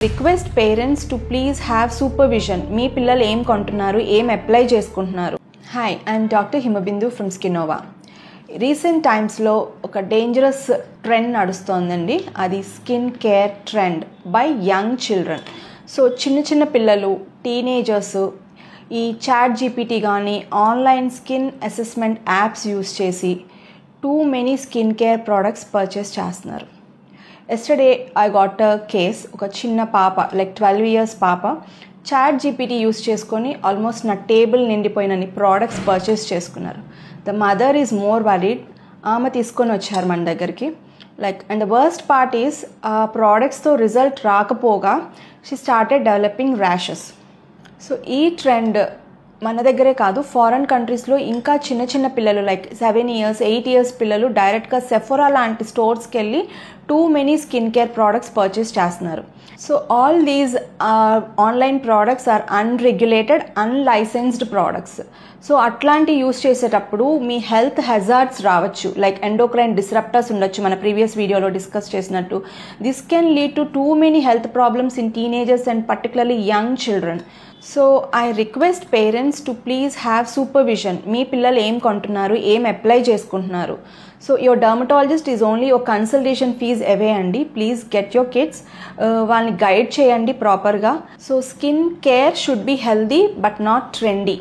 Request parents to please have supervision. మీ పిల్లలు ఏం కొంటున్నారు, ఏం అప్లై చేసుకుంటున్నారు. Hi, I'm Dr. Himabindu from Skinova. Recent టైమ్స్లో ఒక డేంజరస్ ట్రెండ్ నడుస్తోందండి. అది skin care trend by young children. So చిన్న పిల్లలు, టీనేజర్స్ ఈ చాట్ జీపీటీ కానీ online skin assessment apps use చేసి too many skin care products purchase చేస్తున్నారు. Yesterday I got a case. ఒక చిన్న పాప, లైక్ 12 years పాప, చాట్ జీపీటీ యూస్ చేసుకొని ఆల్మోస్ట్ నా టేబుల్ నిండిపోయినన్ని ప్రోడక్ట్స్ పర్చేస్ చేసుకున్నారు. The mother is more worried. ఆమె తీసుకొని వచ్చారు మన దగ్గరికి. And the worst part is ఆ ప్రోడక్ట్స్తో రిజల్ట్ రాకపోగా she started developing rashes. So ఈ ట్రెండ్ మన దగ్గరే కాదు, ఫారెన్ కంట్రీస్లో ఇంకా చిన్న పిల్లలు లైక్ 7 years, 8 years పిల్లలు డైరెక్ట్గా సెఫోరా లాంటి స్టోర్స్కి వెళ్ళి too many skin care products purchase చేస్తున్నారు. So all these online products are unregulated, unlicensed products. So అట్లాంటి యూస్ చేసేటప్పుడు మీ హెల్త్ హెజార్డ్స్ రావచ్చు, లైక్ ఎండోక్రైన్ డిస్రప్టర్స్ ఉండొచ్చు, మన ప్రీవియస్ వీడియోలో డిస్కస్ చేసినట్టు. This can lead to too many health problems in teenagers and particularly young children. So I request parents to please have supervision. మీ పిల్లలు ఏం కొంటున్నారు, ఏం అప్లై చేసుకుంటున్నారు. So your dermatologist is only your consultation fees అవే అండి. Please get your kids, వాళ్ళని guide చేయండి ప్రాపర్గా. So skin care should be healthy but not trendy.